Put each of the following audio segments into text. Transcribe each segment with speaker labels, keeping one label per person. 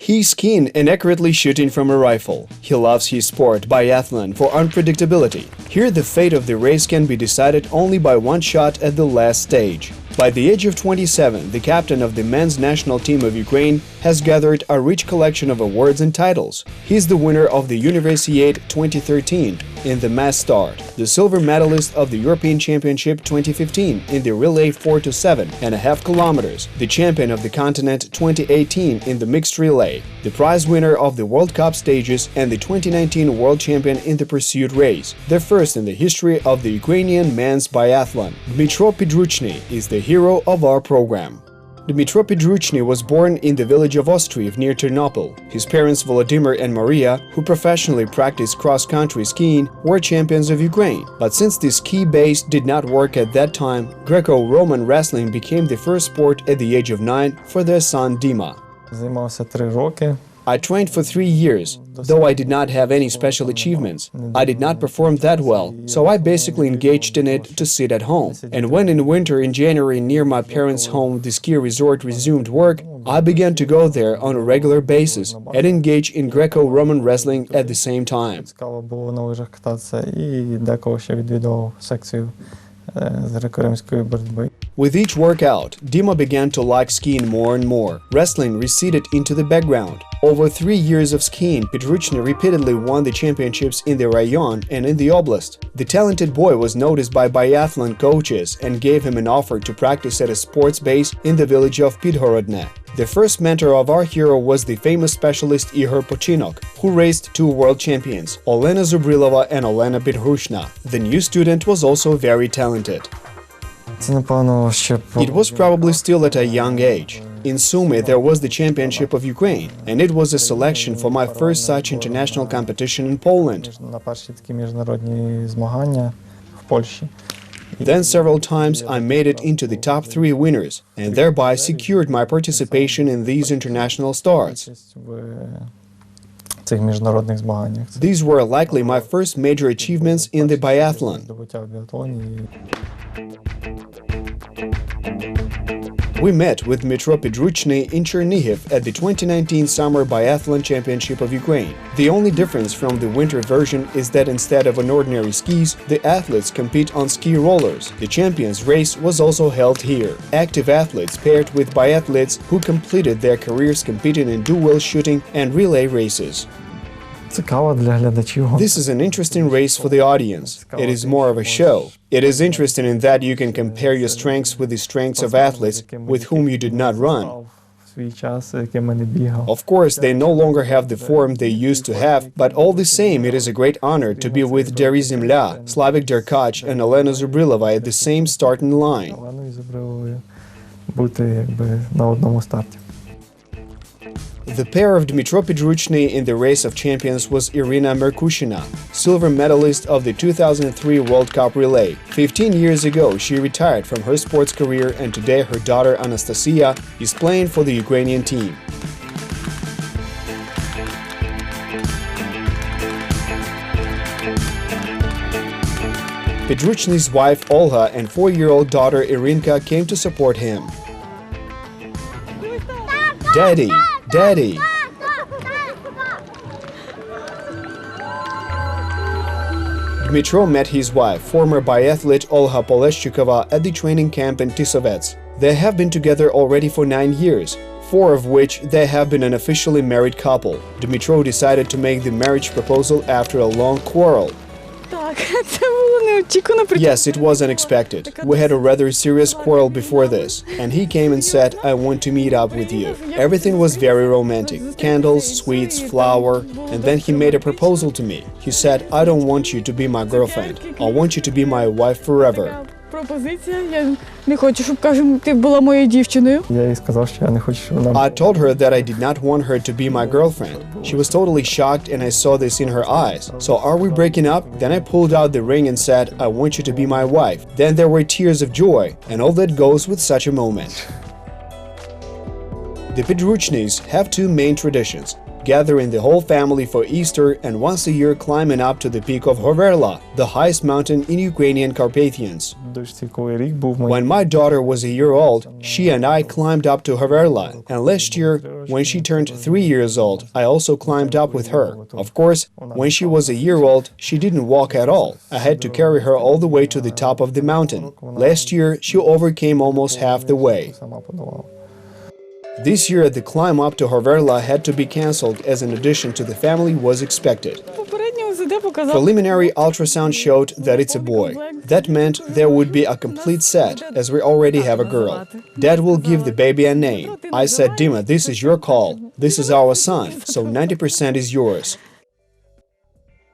Speaker 1: He's keen and accurately shooting from a rifle. He loves his sport, biathlon, for unpredictability. Here the fate of the race can be decided only by one shot at the last stage. By the age of 27, the captain of the men's national team of Ukraine has gathered a rich collection of awards and titles. He's the winner of the Universiade 2013 in the mass start, the silver medalist of the European Championship 2015 in the relay 4 to 7.5 kilometers, the champion of the continent 2018 in the mixed relay, the prize winner of the World Cup stages and the 2019 world champion in the pursuit race, the first in the history of the Ukrainian men's biathlon. Dmytro Pidruchnyi is the hero of our program. Dmytro Pidruchnyi was born in the village of Ostryv near Ternopil. His parents Volodymyr and Maria, who professionally practiced cross-country skiing, were champions of Ukraine. But since the ski base did not work at that time, Greco-Roman wrestling became the first sport at the age of 9 for their son Dima.
Speaker 2: Займався 3 роки.
Speaker 1: I trained for 3 years, though I did not have any special achievements. I did not perform that well, so I basically engaged in it to sit at home. And when in winter in January near my parents' home the ski resort resumed work, I began to go there on a regular basis and engage in Greco-Roman wrestling at the same time.
Speaker 2: Цікаво було на лижах кататися і деколи ще відвідував секцію з греко-римської боротьби.
Speaker 1: With each workout, Dima began to like skiing more and more. Wrestling receded into the background. Over 3 years of skiing, Pidruchnyi repeatedly won the championships in the Rayon and in the Oblast. The talented boy was noticed by biathlon coaches and gave him an offer to practice at a sports base in the village of Pidhorodne. The first mentor of our hero was the famous specialist Igor Pochinok, who raced 2 world champions, Olena Zubrilova and Olena Pidruchna. The new student was also very talented. It was probably still at a young age. In Sumy there was the championship of Ukraine, and it was a selection for my first such international competition in Poland.
Speaker 2: На перші такі міжнародні змагання в Польщі.
Speaker 1: Then several times I made it into the top 3 winners, and thereby secured my participation in these international starts.
Speaker 2: В цих міжнародних змаганнях.
Speaker 1: These were likely my first major achievements in the biathlon.
Speaker 2: Здобуття в біатлоні.
Speaker 1: We met with Dmytro Pidruchnyi in Chernihiv at the 2019 Summer Biathlon Championship of Ukraine. The only difference from the winter version is that instead of on ordinary skis, the athletes compete on ski rollers. The champions race was also held here. Active athletes paired with biathletes who completed their careers competing in dual shooting and relay races.
Speaker 2: Цікаво для глядачів.
Speaker 1: This is an interesting race for the audience. It is more of a show. It is interesting in that you can compare your strengths with the strengths of athletes with whom you did not run.
Speaker 2: Свій час, яким я не бігав.
Speaker 1: Of course, they no longer have the form they used to have, but all the same, it is a great honor to be with Deri Zemlya, Slavik Derkach and Olena Zubrilova at the same starting line.
Speaker 2: Оленою Зубриловою бути якби на одному старті.
Speaker 1: The pair of Dmytro Pidruchnyi in the race of champions was Irina Merkushina, silver medalist of the 2003 World Cup relay. 15 years ago, she retired from her sports career, and today her daughter Anastasia is playing for the Ukrainian team. Pidruchny's wife Olga and 4-year-old daughter Irinka came to support him. Daddy! Daddy! Dmytro met his wife, former biathlete Olga Poleshchukova, at the training camp in Tisovets. They have been together already for 9 years, 4 of which they have been an officially married couple. Dmytro decided to make the marriage proposal after a long quarrel. Yes, it was unexpected. We had a rather serious quarrel before this, and he came and said, "I want to meet up with you." Everything was very romantic. Candles, sweets, flower, and then he made a proposal to me. He said, "I don't want you to be my girlfriend. I want you to be my wife forever."
Speaker 3: Пропозиція, я не хочу, щоб, кажемо, ти була моєю дівчиною.
Speaker 2: Я їй сказав, що я не хочу, щоб вона...
Speaker 1: I told her that I did not want her to be my girlfriend. She was totally shocked and I saw this in her eyes. So are we breaking up? Then I pulled out the ring and said, "I want you to be my wife." Then there were tears of joy, and all that goes with such a moment. The Pidruchnys have 2 main traditions. gathering the whole family for Easter and once a year climbing up to the peak of Hoverla, the highest mountain in Ukrainian Carpathians. When my daughter was a year old, she and I climbed up to Hoverla, and last year, when she turned 3 years old, I also climbed up with her. Of course, when she was a year old, she didn't walk at all. I had to carry her all the way to the top of the mountain. Last year, she overcame almost half the way. This year, the climb up to Hoverla had to be cancelled as an addition to the family was expected. Preliminary ultrasound showed that it's a boy. That meant there would be a complete set, as we already have a girl. Dad will give the baby a name. I said, Dima, this is your call. This is our son, so 90% is yours.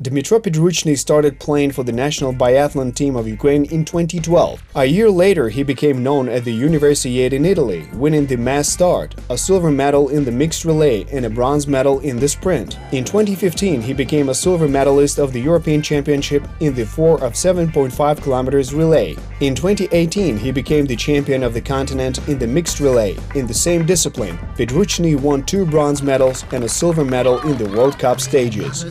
Speaker 1: Dmytro Pidruchnyi started playing for the national biathlon team of Ukraine in 2012. A year later, he became known at the Universiade in Italy, winning the mass start, a silver medal in the mixed relay and a bronze medal in the sprint. In 2015, he became a silver medalist of the European Championship in the 4 of 7.5 kilometers relay. In 2018, he became the champion of the continent in the mixed relay. In the same discipline, Pidruchnyi won 2 bronze medals and a silver medal in the World Cup stages.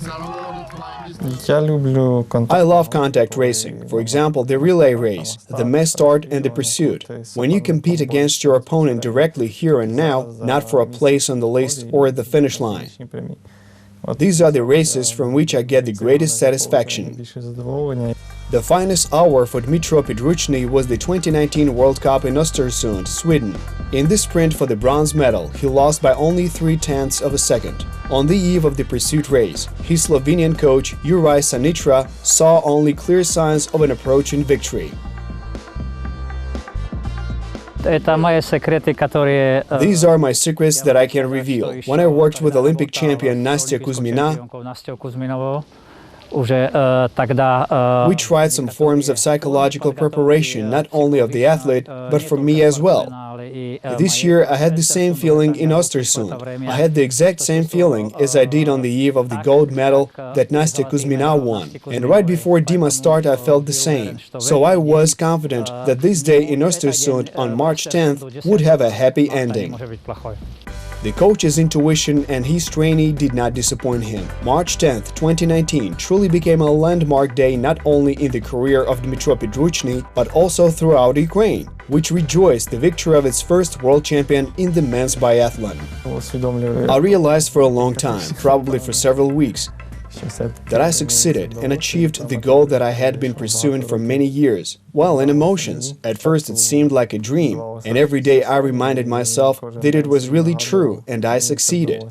Speaker 1: I love contact racing, for example, the relay race, the mass start and the pursuit. When you compete against your opponent directly here and now, not for a place on the list or at the finish line. These are the races from which I get the greatest satisfaction. The finest hour for Dmytro Pidruchnyi was the 2019 World Cup in Östersund, Sweden. In the sprint for the bronze medal, he lost by only 0.3 of a second. On the eve of the pursuit race, his Slovenian coach, Sanitra, saw only clear signs of an approaching victory. These are my secrets that I can reveal. When I worked with Olympic champion Nastya Kuzmina, we tried some forms of psychological preparation, not only of the athlete, but for me as well. This year I had the same feeling in Östersund. I had the exact same feeling as I did on the eve of the gold medal that Nastya Kuzmina won. And right before Dima start I felt the same. So I was confident that this day in Östersund on March 10th would have a happy ending. The coach's intuition and his trainee did not disappoint him. March 10th, 2019 truly became a landmark day not only in the career of Dmytro Pidruchnyi, but also throughout Ukraine, which rejoiced the victory of its first world champion in the men's biathlon. I realized for a long time, probably for several weeks, that I succeeded and achieved the goal that I had been pursuing for many years. Well, in emotions, at first it seemed like a dream, and every day I reminded myself that it was really true and I succeeded.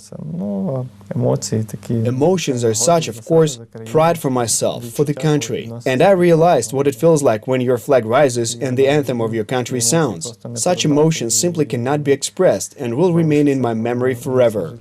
Speaker 1: Emotions are such, of course, pride for myself, for the country, and I realized what it feels like when your flag rises and the anthem of your country sounds. Such emotions simply cannot be expressed and will remain in my memory forever.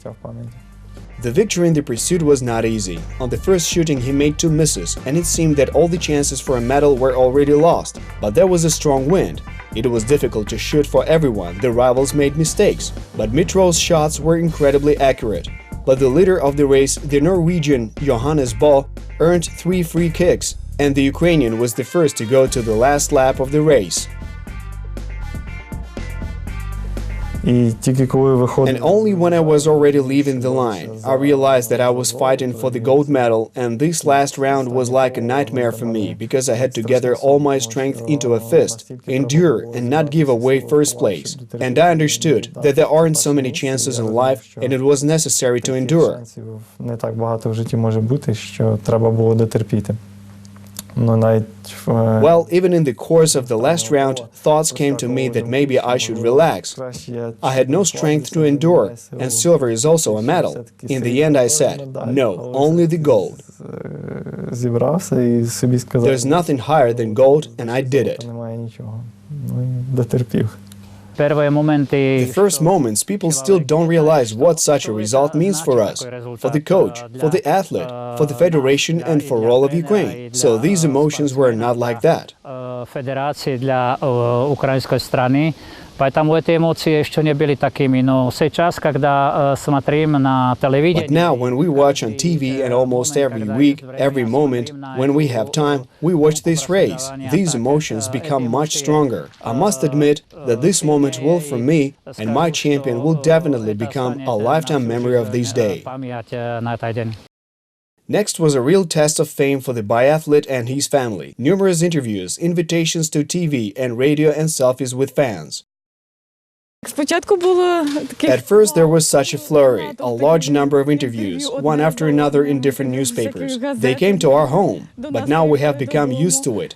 Speaker 1: The victory in the pursuit was not easy. On the first shooting he made 2 misses, and it seemed that all the chances for a medal were already lost. But there was a strong wind. It was difficult to shoot for everyone, the rivals made mistakes, but Dmytro's shots were incredibly accurate. But the leader of the race, the Norwegian Johannes Bø, earned 3 free kicks, and the Ukrainian was the first to go to the last lap of the race. And only when I was already leaving the line, I realized that I was fighting for the gold medal, and this last round was like a nightmare for me, because I had to gather all my strength into a fist, endure and not give away first place. And I understood that there aren't so many chances in life, and it was necessary to endure. Well, even in the course of the last round, thoughts came to me that maybe I should relax. I had no strength to endure, and silver is also a medal. In the end I said, no, only the gold. There's nothing higher than gold, and I did it. The first moments, people still don't realize what such a result means for us, for the coach, for the athlete, for the federation and for all of Ukraine. So these emotions were not like that.
Speaker 4: Поэтому эти эмоции еще не были такими. Но сейчас, когда смотрим на телевидение...
Speaker 1: But now, when we watch on TV and almost every week, every moment, when we have time, we watch this race. These emotions become much stronger. I must admit that this moment will, for me, and my champion will definitely become a lifetime memory of this day. Next was a real test of fame for the biathlete and his family. Numerous interviews, invitations to TV and radio and selfies with fans. At first there was such a flurry, a large number of interviews, one after another in different newspapers. They came to our home, but now we have become used to it.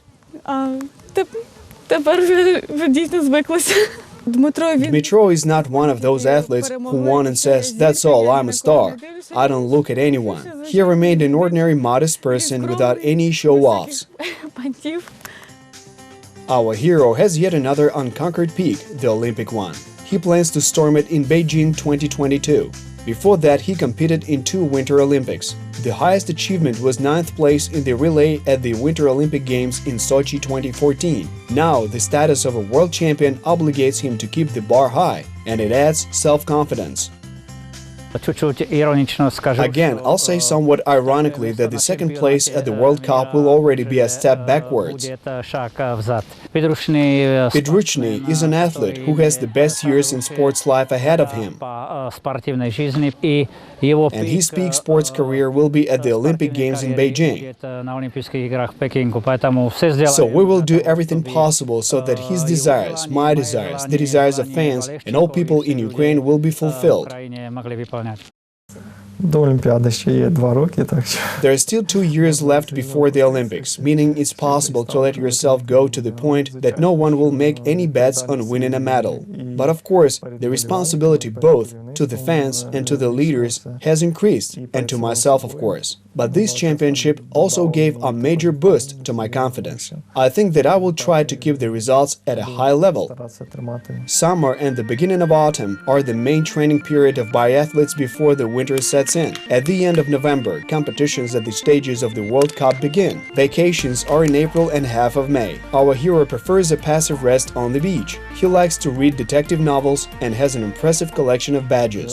Speaker 1: Dmytro is not one of those athletes who won and says, "That's all, I'm a star. I don't look at anyone." He remained an ordinary, modest person without any show-offs. Our hero has yet another unconquered peak, the Olympic one. He plans to storm it in Beijing 2022. Before that, he competed in 2 Winter Olympics. The highest achievement was 9th place in the relay at the Winter Olympic Games in Sochi 2014. Now, the status of a world champion obligates him to keep the bar high, and it adds self-confidence. Again, I'll say somewhat ironically that the second place at the World Cup will already be a step backwards. Pidruchnyi is an athlete who has the best years in sports life ahead of him. And his peak sports career will be at the Olympic Games in Beijing. So we will do everything possible so that his desires, my desires, the desires of fans and all people in Ukraine will be fulfilled.
Speaker 2: До Олімпіади ще є 2 роки, так що...
Speaker 1: There are still 2 years left before the Olympics, meaning it's possible to let yourself go to the point that no one will make any bets on winning a medal. But of course, the responsibility both to the fans and to the leaders has increased, and to myself, of course. But this championship also gave a major boost to my confidence. I think that I will try to keep the results at a high level. Summer and the beginning of autumn are the main training period of biathletes before the winter sets in. At the end of November, competitions at the stages of the World Cup begin. Vacations are in April and half of May. Our hero prefers a passive rest on the beach. He likes to read detective novels and has an impressive collection of badges.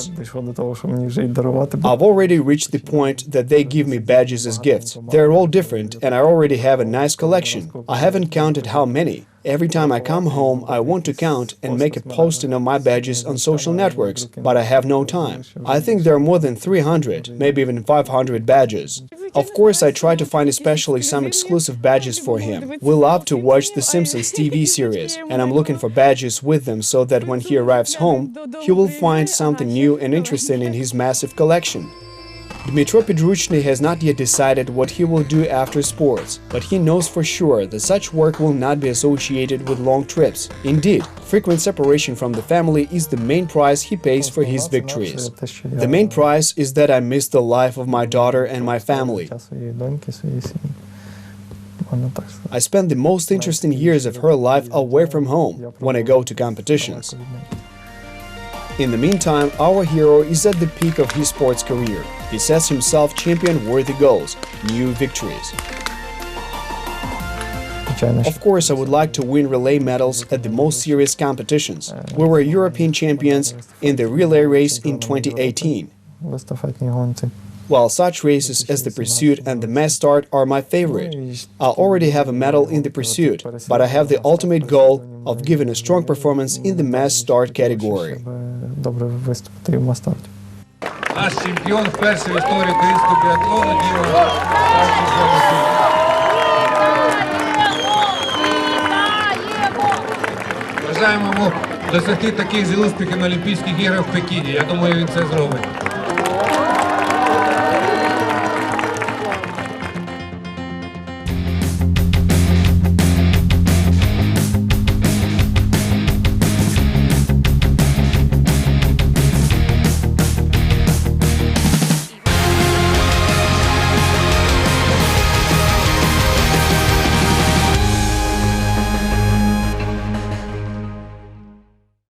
Speaker 1: I've already reached the point that they give me badges as gifts. They're all different and I already have a nice collection. I haven't counted how many. Every time I come home, I want to count and make a posting of my badges on social networks, but I have no time. I think there are more than 300, maybe even 500 badges. Of course, I try to find especially some exclusive badges for him. We love to watch The Simpsons TV series, and I'm looking for badges with them so that when he arrives home, he will find something new and interesting in his massive collection. Dmytro Pidruchnyi has not yet decided what he will do after sports, but he knows for sure that such work will not be associated with long trips. Indeed, frequent separation from the family is the main price he pays for his victories. The main price is that I miss the life of my daughter and my family. I spend the most interesting years of her life away from home when I go to competitions. In the meantime, our hero is at the peak of his sports career. He sets himself champion-worthy goals, new victories. Of course, I would like to win relay medals at the most serious competitions. We were European champions in the relay race in 2018. While such races as the pursuit and the mass start are my favorite. I already have a medal in the pursuit, but I have the ultimate goal of giving a strong performance in the mass start category.
Speaker 5: Наш чемпіон вперше в історії українського біатлону Дмитро. Бажаємо йому досягти таких же успіхів на Олімпійських іграх в Пекіні. Я думаю, він це зробить.